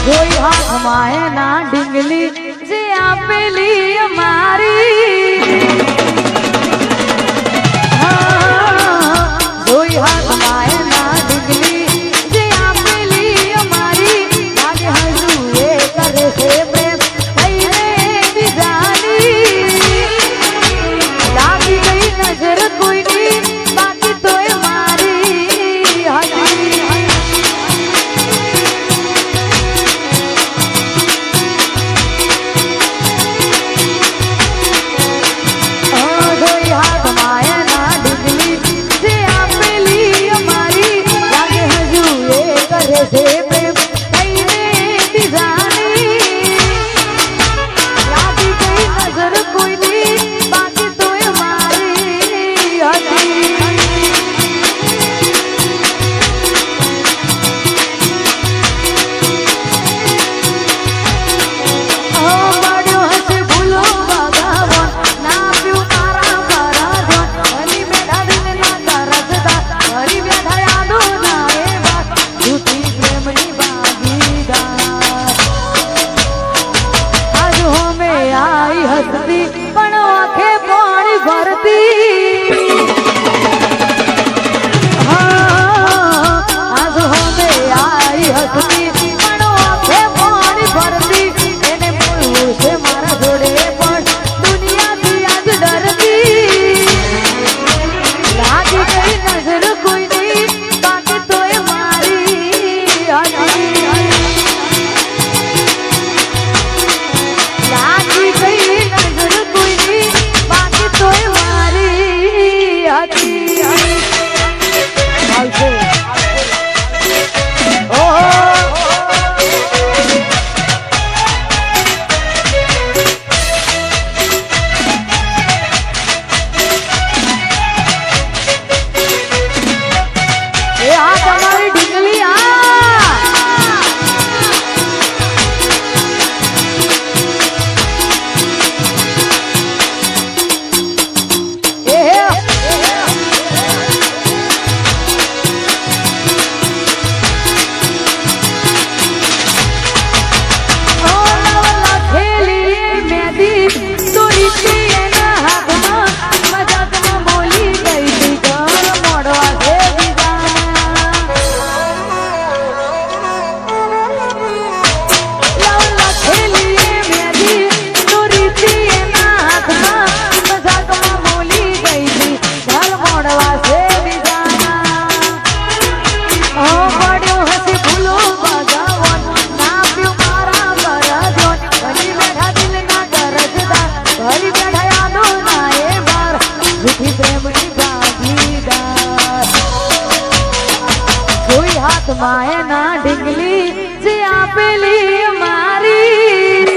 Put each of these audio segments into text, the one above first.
જોઈ હાથમાં એના ડીંગલી જે આપેલી અમારી જોઈ હાથમાં એના ડીંગલી જે આપેલી અમારી લાગે હજુ એ કરે છે પ્રેમ કઈને બીજાની લાગી ગઈ નજર કોઈની બાકી તોય મારી હતી માયના ડીંગલી જે આપેલી અમારી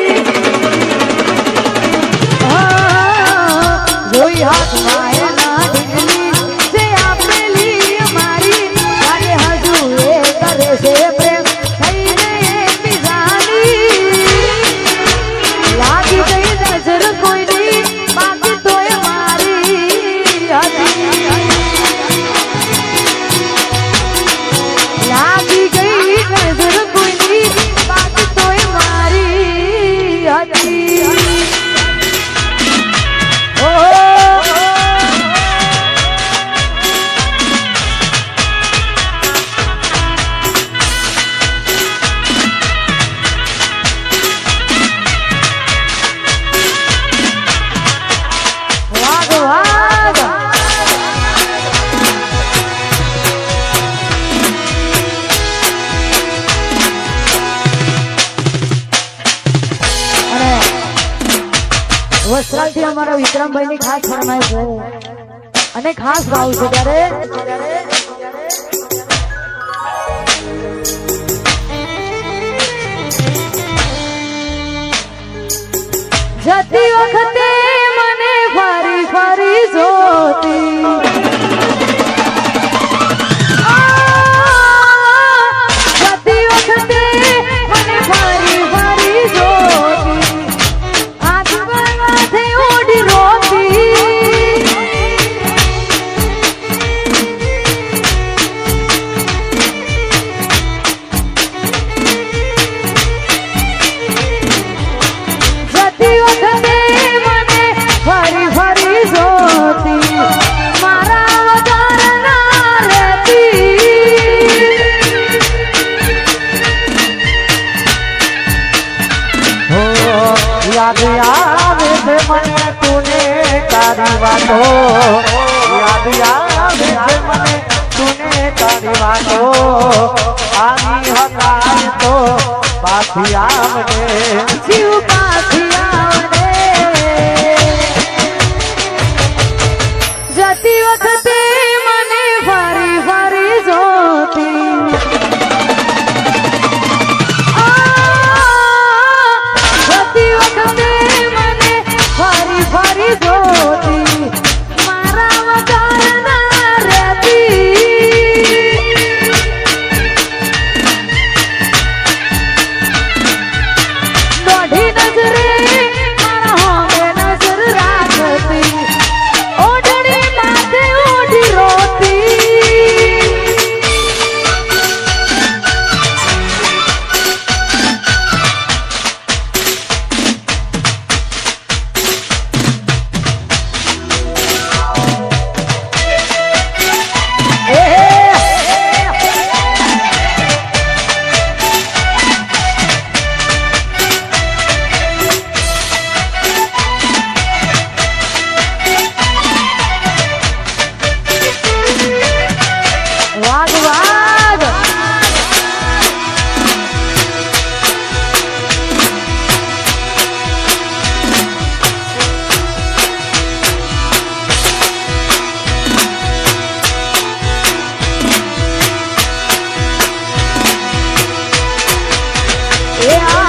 જોઈ હાથ માયના ડીંગલી જે આપેલી અમારી લાગે હજુ એ કરે છે પ્રેમ થઈને બીજાની લાગી ગઈ નજર કોઈની બાકી તોય મારી હતી લાગી ગઈ નજર કોઈની બાકી તોય મારી હતી વસ્ત્રાલથી અમારા વિક્રમભાઈ ની ખાસ ફરમાઈશ છે અને ખાસ ભાવ છે ત્યારે જતી વખતે મને ફરી ફરી જોતી જતી વખતે મને ફરી ફરી જોતી યાદ આવે છે મને તુને તારી વાતો યાદ આવે છે મને તુને તારી વાતો આવી હકાય તો પાછી આવડે જીવ પાછી આવડે જતી વખતે મને ફરી ફરી જોતી જતી વખતે મને ફરી ફરી જોતી મારા વગર ના રહેતી દોઢી નજરે મારા હોમે નજર રાખતી ઓઢણી માથે ઓઢી રોતી વાગ વાગ એ આ